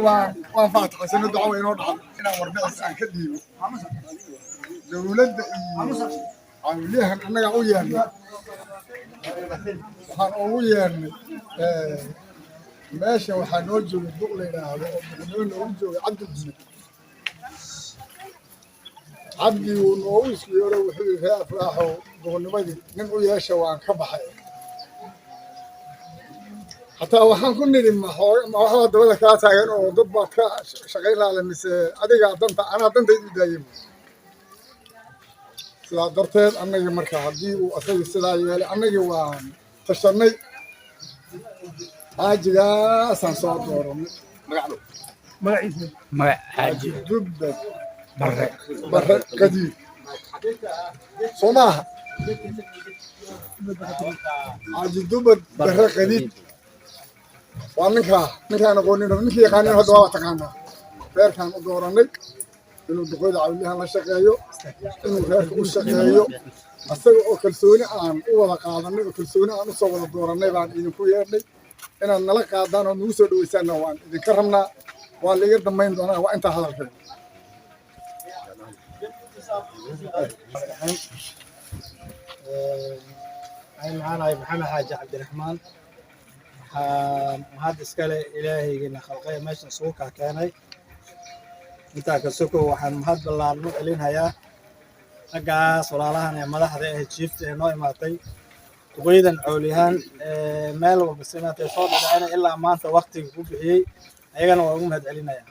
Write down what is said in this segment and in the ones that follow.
waan faataxaysan duco weyn oo dhacan inaan warbixis aan ka dhiibo dowladda iyo cawliyahan annaga u yeernay waxaan ugu yeernay meesha waxaa noo jooga duq la yidhaahdo oo madaxweyne noogu jooga cabdi cabdi wuu noogu iskuyeero wuxuu yidhi ree afraaxo duqnimadii nin u yeesha waan ka baxay حتى وحن كنا لما واحد دولة كاسة إنه ضبط شغالة على مس أديك أنت أنا أنت دايم سلا درتين أنا يمرك عدي وأخذ السلا يالي أنا يوان تشتني حاجة سانسور دورم ما حاجة ضبط برا قديم صناعة حاجة ضبط برا قديم وأنا أقول إنه نكى يقانين هذا هو تقانا غير كان دوراني إنه دخول عوليها ما شقيو إنه غير كوش شقيو أصله كلسوني عن أول قاعدني وكلسوني عن صوب دوراني بعد إنه كويرني إن نلقى قاعدنا نوصل ويسنا وان إذا كرمنا وان اللي يقدم ما يندونا وأنت هذا الفيلم معنا محمد حاج عبد الرحمن هذا إسكال إلهي إن خلقه ماشي سوكا كاني أنت كسوكو وحن مهد بالله المؤلين هيا أجا صلالها مدح ذي شيفت نوع ماتي ويدا عوليهان مال وبسنا تصاد أنا إلا ما أنت وقت يكون بحي أيضا وأقوم هاد علينا يا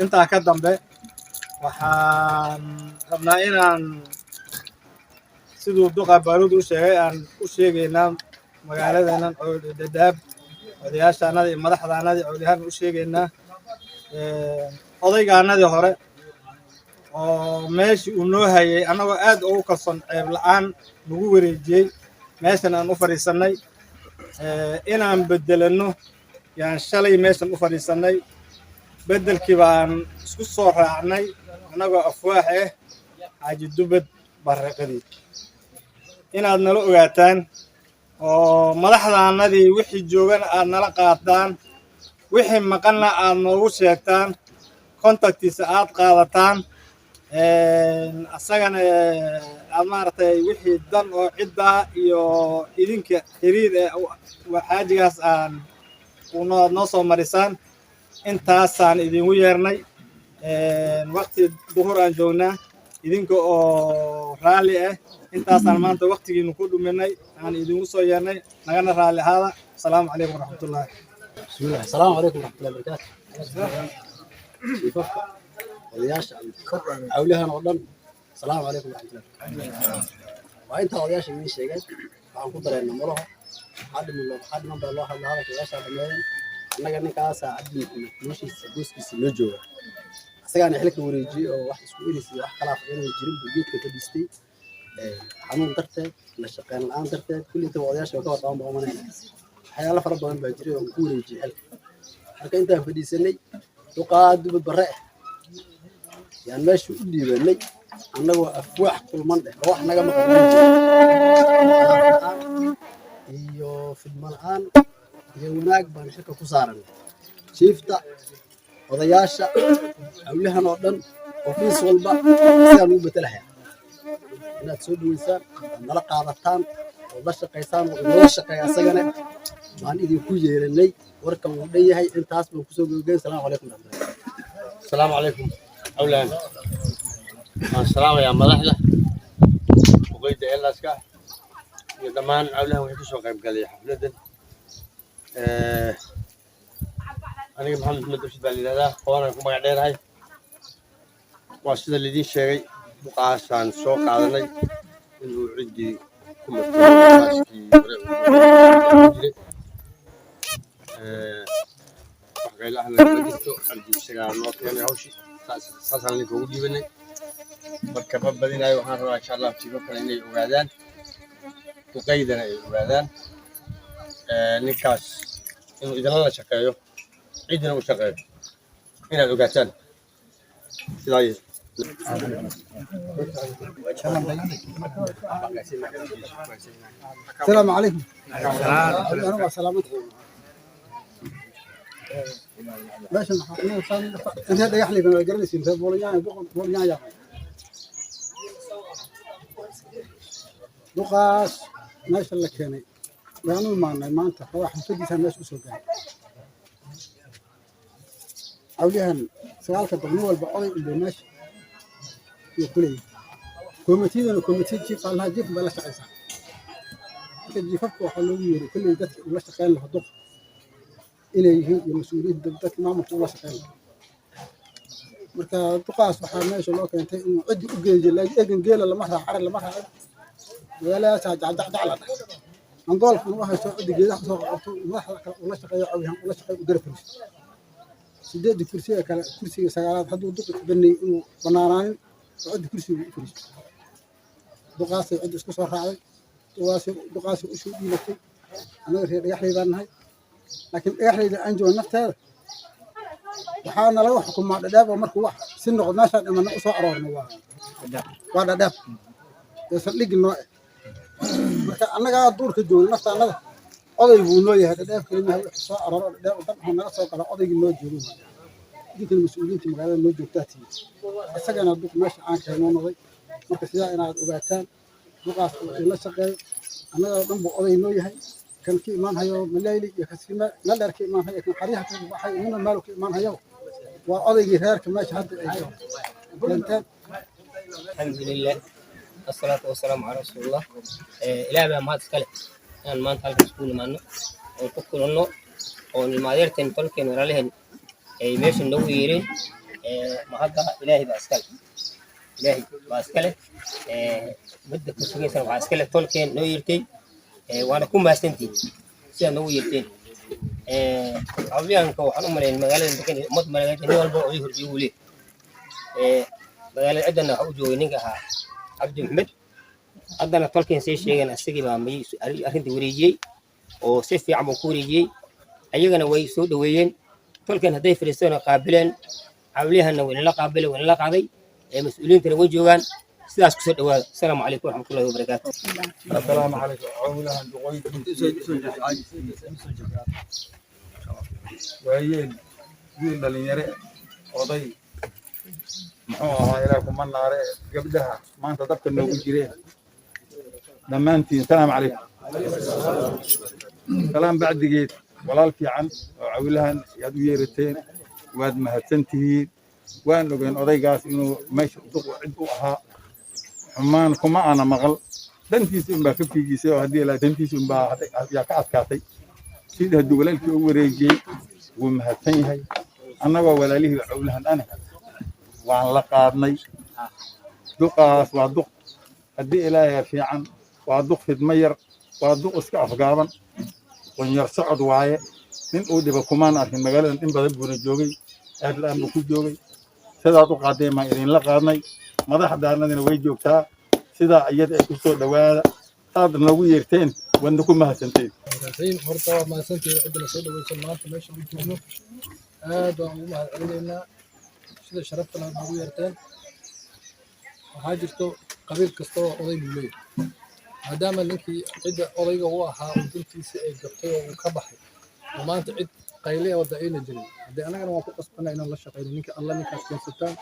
أنت أكدم به وحن ربنا إن سيدو دقة بارود وشيء نام magaaladeenan oo dadaab odayaashaanadii madaxdaanadii cawliyahan u sheegaynaa odaygaanadii hore oo meeshii uu noo hayay annagoo aad ugu kalsoon ceeb la'aan nagu wareejiyey meeshan aan u fadhiisannay inaan bedelano yaan shalay meeshan u fadhiisannay bedelkii baan isku soo raacnay annagoo afwaax ah xaaji dubad barraqadii inaad nala ogaataan oo madaxdaanadii wixii joogan aad nala qaadaan wixii maqanna aad noogu sheegtaan contactiisa aad qaadataan asagana aad maaragtay wixii dan oo cidda iyo idinka xiriir xaajigaas aan noo soo marisaan intaasaan idinku yeernay waqti duhur aan joognaa idinka oo raalli ah intaasaan maanta waqtigiinu ku dhuminay aan idinku soo yeernay nagana raalli ahaada asalaamu calaykum waraxmatullaahi bismillaah asalaamu calaykum waraxmatullaahi wabarakaatu odayaasha cawliyahan oo dhan asalaamu calaykum waraxmatullaahi waa intaa odayaasha idiin sheegeen waxaan ku dareennay malaho waxaa dhiman baa loo hadlaa hadalka odayaashaa dhameeyeen annaga ninkaasaa cabdi noloshiisa gooskiisa noo jooga asagaana xilka wareejiyey oo wax isku eris iyo wax kalaaf inuu jirin buu geedka ka dhistay xanuun darteed la shaqeyn la'aan darteed kulli inta odayaasha ka warqaban baa umanayna waxyaalo fara badan baa jiray oo ku wareejiyey xilka marka intaan fadhiisanay duqaa dubad barre ah yaan meesha u dhiibanay annagoo afwaax kulman dheh oo wax naga maqan iyo fidma la'aan iyo wanaag baan xilka ku saaranay jiifta odayaasha cawliyahan oo dhan ofiis walba sidaan ugu betelahaya inaad soo dhaweysaan nala qaadataan oo la shaqaysaan oo nala shaqeeya asagana waan idinku yeelanay warkan wuu dhan yahay intaas baan kusoo gabagayn salaamu calaykum السلام عليكم أولاد السلام يا مدحلة وقيد إلاسكا يدمان أولاد وحكي سوق قال حفلة أنا محمد مدرس بالي هذا قوانا كم قاعدين هاي واسد الذين شيء مقاسان سوق عادني إنه عندي كم قال احنا بديتو عندي سغال نو كان هوشي ساسان لي كوغو ديبنay marka badinayo waxaan rabaa insha Allah tiibo kale inay ogaadaan duqeydana ay ogaadaan ninkaas إنه إذا الله شقيه عيدنا وشقيه هنا لقاتان سلاي السلام عليكم. أنا سلامتكم. ماشي أنت هذا يحلي بنا جرني سين بوليان يا دقاس ماشي اللي كاني لأنه ما أنت هو حسيت إنسان ماشي أسوق أوليهن سؤالك الضمنوع البعضي اللي ماشي يقولي كوميتي جيف على هذا جيف بلاش عيسى كجيفك وحلوين كل ده ولا شقين له ضغط إليه المسؤولين دك ما مطلع شقين مركا دقاس waxaa meesha loo keentay inuu cid u geeyo la eegin geela lama raaxay lama raaxay wala saajacdacdacla angoolku waxa soo cid geedaha soo qabto waxa la shaqeeyo cawihan la shaqeeyo garafin sideed kursiga kale kursiga sagaalaad haduu duq banay inuu banaanaan cid kursiga u fariisto duqaas cid isku soo raacay duqaas u soo dhiilatay anaga reer dhagaxleedanahay laakiin dhagaxleeda aan joogno nafteeda waxaana laga xukumaa dhadhaab markuu wax si noqdo meesha dhimana u soo aroorno waa dhadhaab saldhig noo marka annaga duurka joogno naftaanada oday buu noo yahay dhadhaab kalimaha wax soo arooro dhadhaab dadku naga soo gala odaygii noo joogo dinka mas'uuliyiinta magaalada noo joogtaa tii asagana duq meesha aan keenoo noqday marka sidaa inaad ogaataan duqaas la shaqeeyo annaga dhan buu oday noo yahay kan ki imaan hayo malayli iyo kasima la dharka imaan hayo kan xariiha ka waxay inuu maal ka imaan hayo waa odaygii reerka meesha hadda ay joogaan alxamdulilah wasalaatu wasalaamu calaa rasuulillah ilaahay baa mahad iskale inaan maanta halkan isku nimaano oo ku kulanno oo ilmaadeerteen tolkeen walaalaheen ay meesha noogu yeereen mahadda ilaahay baa iskale midda ku sugaysan waxaa iskale tolkeen noo yeertay waana ku mahadsantihiin sidaa noogu yeerteen cawliyaanka waxaan u malayn magaalada degan ummad magaalada nin walba oo horjiyo uu leeyahay magaalada ciddana waxa u joogay ninka ahaa cabdi maxmed haddana tolkeen say sheegeen asagii baa arrinta wareejiyey oo si fiican buu ku wareejiyey ayagana way soo dhaweeyeen tolkeen hadday fadhiisteen qaabileen cawliyahanna waynala qaabilay waynala qaaday مسؤولينتنا وجوان سلاش كسر دوال السلام عليكم ورحمة الله وبركاته. السلام عليكم عولها دقيق وهي جيل دلينيرة وضي محوها إلىكم من نار قبلها ما أنت تذكر إنه بيجريه لما أنت السلام عليكم سلام بعد دقيقة ولا في عن عولها يدو يرتين واد ما هتنتهي وين لقين أضيقاس إنه ماشي طقو عدو أها حمان كما أنا مغل دنتيس إن بكفي جيسي وهدي لا دنتيس إن با يا كاتي سيد هدول الكي وريجي ومهتين هاي أنا ولا ليه عولها أنا وعن لقادني دقاس ودق هدي إلهي في عن ودق في دمير ودق اسكاف قابا ونيرسعد واعي من أودي بكمان أركن مقالة إن بدبون الجوجي أهل الأمر كل جوجي سيدا تقعدين ما إذن لقادني ماذا حد عندنا ويجوكتا سيدا أيد أكسو دواء هذا نويرتين وندكم ما سنتين. الحين مرتبط ما سنتين عندنا سيدا ويسمعت ماشي بيجونو هذا ما علينا سيدا شرفتنا نويرتين وحاجته قبيل كستوى قضي بالليل ما دام لكي عدة قضي هو حاولتي سئل قبطي وكبحي وما أنت عد قيلية ودائين جري هذا أنا كنا وقت أصبحنا إن الله شقين منك الله منك أسكن ستان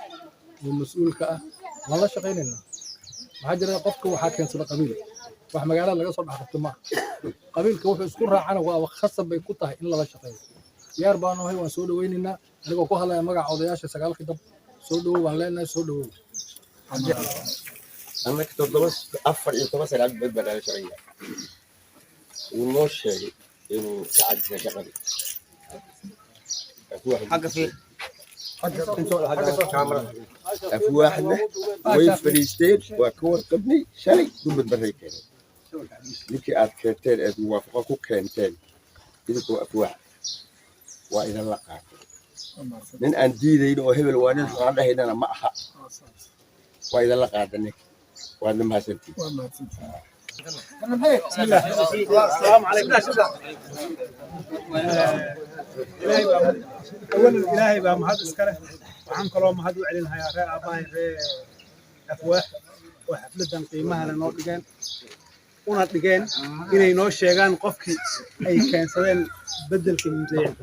والمسؤول كأه الله شقين لنا وحاجة قفك وحاكين سلا قبيلة وحما قال الله يصبح حتى ما قبيل كوف يذكرها عنه وخاصة بيكوتها إلا الله شقين يا ربنا هي وسود ويننا لقوا كوها لا مقع عضياش سقال كتب سود ولا سود أنا كنت أدرس أفر يتوصل على البلد على شرعية والمش إنه ساعد شغلي حق في في واحد ويفريستين وكور قبني شري ضد البريكين لكي أذكرتين أذ موافقة كانتين إذا كوا في واحد وإذا لقى من أندي ذي وهبل وانا صار هنا معها وإذا لقى ذنك وأنا ما سنتي بسم الله السلام عليكم أولا إلهي بقى مهد إسكاله وعن كلام مهد وعلنها يا رأي أباي رأي أفواه وحفلة قيمها لنور دجان ونات دجان إني نور شيئان قفكي أي كان سلام بدل كمزين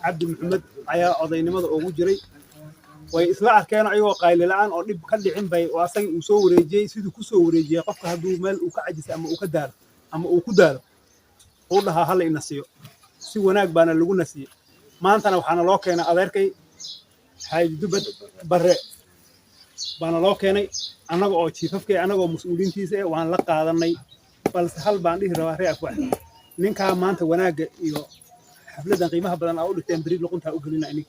عبد محمد عيا عضين ماذا أوجري وإسمع كان أيوة قايل الآن أو نب كل عين بي وأصلا وسوي رجي سيدو كسوي رجي قفك هدو مال وكعجز أما وكدار أما وكدار قولها هلا النسيو si wanaag baana lagu nasiyay maantana waxaana loo keenay adeerkay xaaj dubad bare baana loo keenay anaga oo jiifafkay anaga oo mas'uuliyiintiisa ah waan la qaadanay balse hal baan dhihi rabaa reer afwax ninka maanta wanaaga iyo xafladan qiimaha badan oo u dhigteen bariid luqunta u gelina inig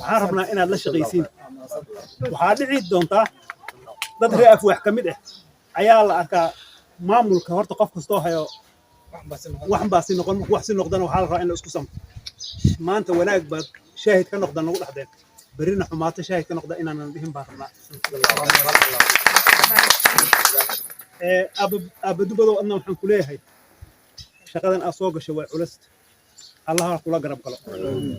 waxaan rabnaa inaad la shaqaysiin waxaa dhici doontaa dad reer afwax ka mid ah ayaa la arkaa maamulka horta qof kastoo hayo waxan baa si noqon wax si noqdana waxa la rabaa in la isku samto maanta wanaag baad shaahid ka noqdan ugu dhaxdeen barina xumaata shaahid ka noqda inaan dhihin baan rabnaa abadubado adna waxaan ku leeyahay shaqadan aad soo gashay way culus allaha kula garab galo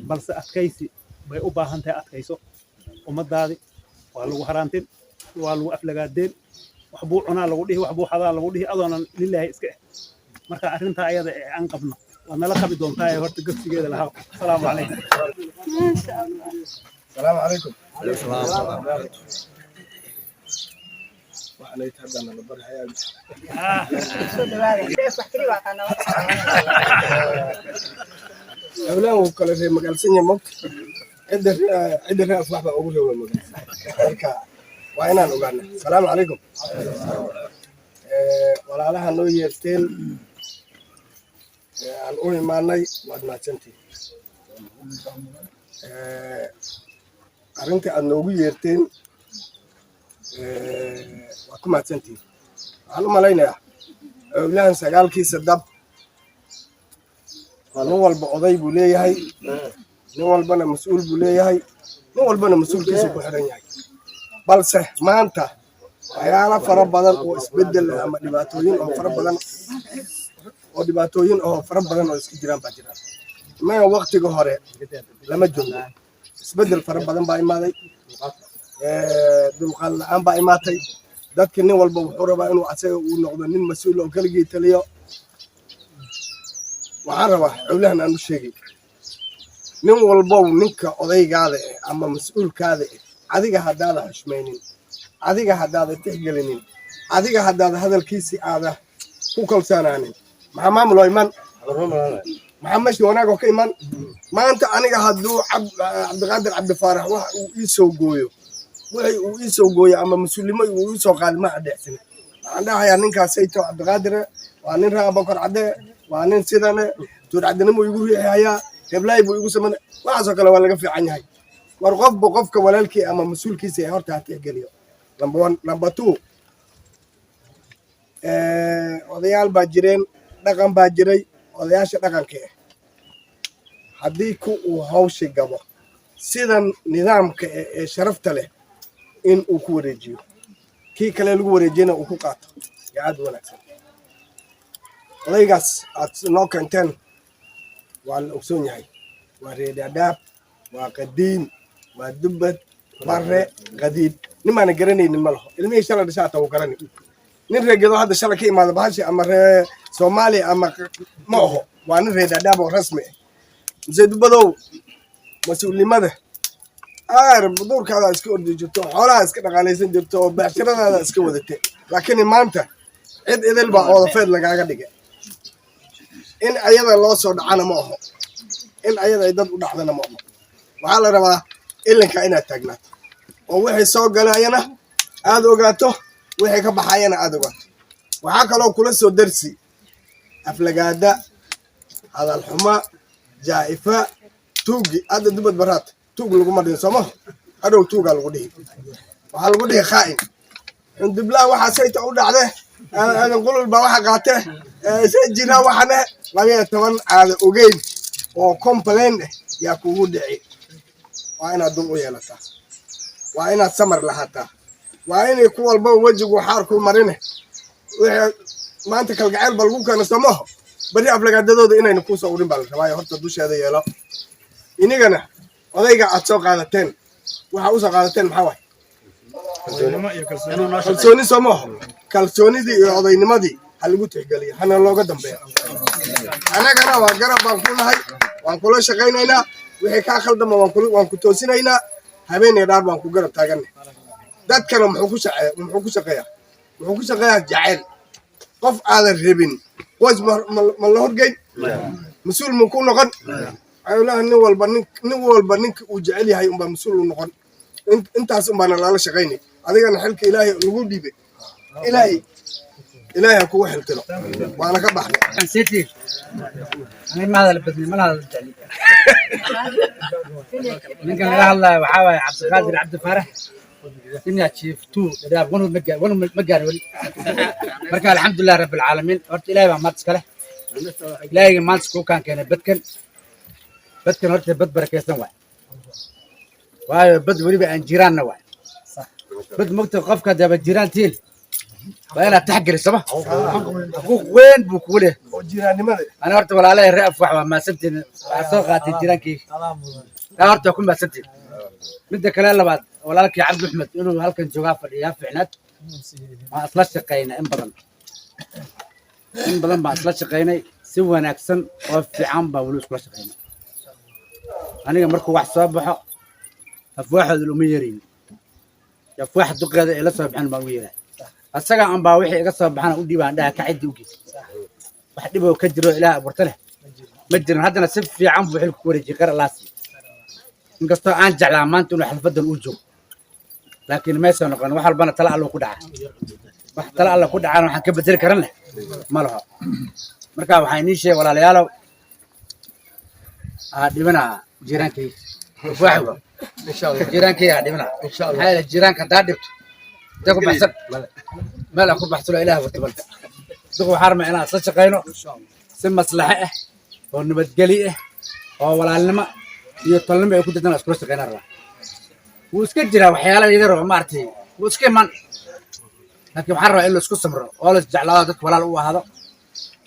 balse adkaysi bay u baahan tahay adkayso ummadaadi waa lagu haraantin waa lagu aflagaadeen wax buu cunaa lagu dhihi wax buu xadaa lagu dhihi adoonan lilaahi iska marka arinta ayada aan qabno wana la qabi doontaa horta gafsigeeda lahaa salaamu calaykum السلام عليكم. السلام. وعلى يتهدى أنا نبر حياتي. أولا وكل في مجال سنة موت. عدنا أصبح بقول له المجال. وأنا نقولنا السلام عليكم. ولا لها نو يرتين. الأول ما ناي وأنا سنتي. arrinta aad noogu yeerteen waa ku mahadsantihiin waxaan u malaynayaa awlahan sagaalkiisa dab nin walba oday buu leeyahay nin walbana mas-uul buu leeyahay nin walbana mas-uulkiisa ku xiran yahay balse maanta waxyaala fara badan oo isbeddel ama dhibaatooyin oo fara badan oo isku jiraan baa jiraan imaga waqtiga hore lama joogo isbeddel fara badan baa imaaday dulqaad la'aan baa imaatay dadkii nin walba wuxuu rabaa inuu asaga uu noqdo nin mas-uul oo keligii taliyo waxaan rabaa awlahan aan u sheegay nin walbow ninka odaygaada ama mas-uulkaada adiga haddaada xushmaynin adiga haddaada tixgelinin adiga haddaada hadalkiisii aada ku kalsoonaanin maxaa maamuloo iman maxaa meeshii wanaag oo ka iman maanta aniga hadduu cabdiqaadir cabdifaarax wax uu ii soo gooyo wixii uu ii soo gooyo ama mas-uulnimo uu ii soo qaadi ma adheecsin waxaan dhahayaa ninkaas sayto cabdiqaadire waa nin raa bokor cadde waa nin sidane tuur caddenimo igu riixayaa heblaay buu igu samana waxaasoo kale waa laga fiican yahay war qofba qofka walaalkii ama mas-uulkiisa ee horta ha tixgeliyo number one number two odayaal baa jireen dhaqan baa jiray odayaasha dhaqanka haddii ku uu hawshi gabo sidan nidaamka ee sharafta leh in uu ku wareejiyo kii kale lagu wareejiyana uu ku qaato yaa aad u wanaagsan odaygaas aad noo keenteen waa la ogsoon yahay waa reedhaadhaab waa qadiin waa dubbad barre qadiid nimaana garanaynin ma laho ilmihii shala dhashaa taa uu garani nin reegedo hadda shala ka imaada bahashi ama ree soomaaliya ama ma aho waa nin reedhaadhaab oo rasmi ah mase dubbadow mas-uulnimada duurkaada iska ordi jirto xoolaha iska dhaqaalaysan jirto oo beecshiradaada iska wadate laakiin maanta cid idil baa oodafeed lagaaga dhigay in ayada loo soo dhacana ma aho in ayada ay dad u dhacdana ma aho waxaa la rabaa ilinka inaad taagnaato oo wixii soo galayana aad ogaato wixii ka baxayana aad ogaato waxaa kaloo kula soo darsi aflagaada hadal xuma jaa'ifa tuugi hadda dubad baraad tuug laguma dhihin sooma hadhow tuugaa lagu dhihi waxaa lagu dhihi khaa'in xundublaha waxaa sayta u dhacde aadan qulul baa waxa qaate say jiraa waxane 12 aada ogeyn oo complain yaa kugu dhici waa inaad dul u yeelataa waa inaad samar lahaataa waa inay ku walba wejigu xaar ku marine maanta kalgacayl bal lagu keeno samaho bari aflagaadadooda inayna ku soo urin bal rabaayo horta dusheeda yeelo inigana odayga aad soo qaadateen waxa u soo qaadateen maxaa waay kalsooni samaho kalsoonidii iyo odaynimadii ha lagu tixgeliyo hana looga dambeeyo anagana waa garab baan ku nahay waan kula shaqaynaynaa wixii kaa khaldama waan ku toosinaynaa habeenay dhaar baan ku garab taaganay dadkana muxuu ku shaqeeyaa jacayl qof aadan rabin qoys ma la horgeyn mas-uul ma ku noqon ayulaha nin walba ninka uu jecel yahay unbaa mas-uul u noqon intaas unbaana lala shaqaynay adigana xilka ilaahay lagu dhiibay ilaahay ha kugu xiltiro waana ka baxnay ninkan laga hadlaayo waxaa waaye cabdiqaadir cabdi faarax inaa jiiftuu dhadhaab wan ma gaari weli marka alxamdulilah rabbilcaalamiin horta ilaahay baa maad iska leh ilaahayga maanta iskugu kaan keenay badkan horta bad barakaysan waay waayo bad weliba aan jiraanna waay bad mogta qofka daba jiraan tiil waa inaad taxgelisaba xuquuq weyn buu kugu leh oo jiraannimada ana horta walaalahay ree afwax waa maasantiin waxaa soo qaatay jiraankii taa horta ku maasantiin midda kale labaad walaalkii cabdi axmed inuu halkan joogaa fadhiyaa ficnaad waan isla shaqaynay in badan baan isla shaqaynay si wanaagsan oo fiican baa weli iskula shaqaynay aniga markuu wax soo baxo afwaaxooda uma yeerayni afwaax duqeeda ee la soo baxan baan ugu yeeraa asaga anbaa wixii iga soo baxana u dhiibaan dhaha kaciddi u geys wax dhiboo ka jiro ilaah abuurta leh ma jirin haddana si fiican buu xilku ku wareejiyey qar alaasi inkastoo aan jeclaa maanta inuu xalfadan uu joogo laakiin maysa noqon wax walbana tala allo ku dhaca wax tala allo ku dhacana waxaan ka bedeli karan leh ma laho marka waxaa inii sheegay walaalayaalow dhibina jiiraankayga waaxwa jiiraankayga dhibina maxaa yeelay jiiraanka haddaa dhibto intee ku baxsan meel aan ku baxsano ilaah watibal duqa waxaa rabnaa inaan isla shaqayno si maslaxe ah oo nabadgeli ah oo walaalnimo iyo tolnimo ay ku jirtaan iskula shaqaynaa rabaa wuu iska jiraa waxyaala yar oo maaragtay wuu iska iman laakiin waxaan rabaa in la isku samro oo la isjeclaado dadka walaal u ahaado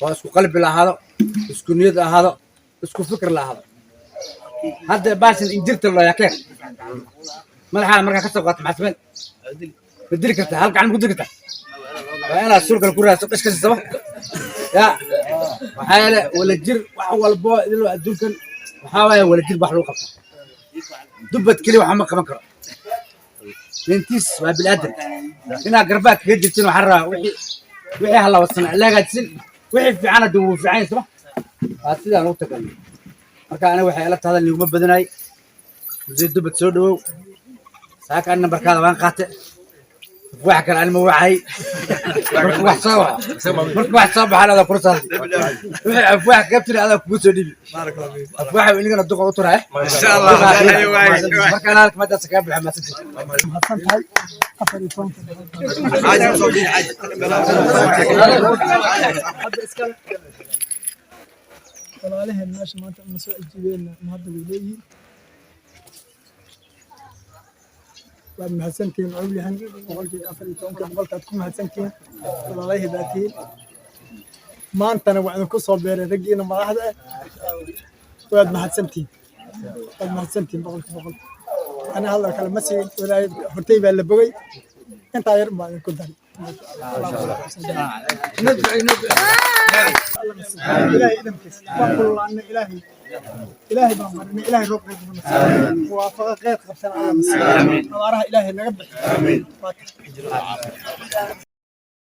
oo isku qalbi la ahaado isku niyad ahaado isku fikir la ahaado hadda baashan injirta loo yakeen madaxaa markaa ka soo qaata maxasmeen ma dili kartaa hal gacan ma ku dili kartaa waa inaad sulkal ku raadso dhish ka siisaba ya waxaa yeele wala jir wax walbo idiloo adduunkan waxaa waaye wala jir wax lagu qabtaa dubbad keliya waxa ma qaban karo bentiis waa bilaadan inaad garbaad kaga jirtin waxaan rabaa wixii halawasan la hagaajisin wixii fiican hadda wuu fiican yahay soma waa sidaan ugu tagalnay marka aniga waxay ila tahda liguma badanaay musee dubbad soo dhawow saaka an nambarkaada waan qaate wax kale anima wacay markuu wax soo baxaan adaa kula saartay wixii afwaax kabtiri adaa kugu soo dhibi afwaaxa inigana duqa u turaa insha allah marka ana halka madaas ka bixi maasantahay walaalaheen meesha maanta ma soo ajiibeen hadda way leeyihiin waa mahadsantihiin cawlihan boqolkii 14 boqolkaad ku mahadsantihiin walaalahii baa tihiin maantana waxaan ku soo beeray raggiina madaxda waad mahadsantihiin boqolkii boqol ana hadal kale ma siin walaayad hortay baa la bogay intaa yar baan ku daray إلهي إدمكس وقل أن إلهي بأمرنا إلهي رب ووافق غير خبسنا على مسلم وراها إلهي نقبل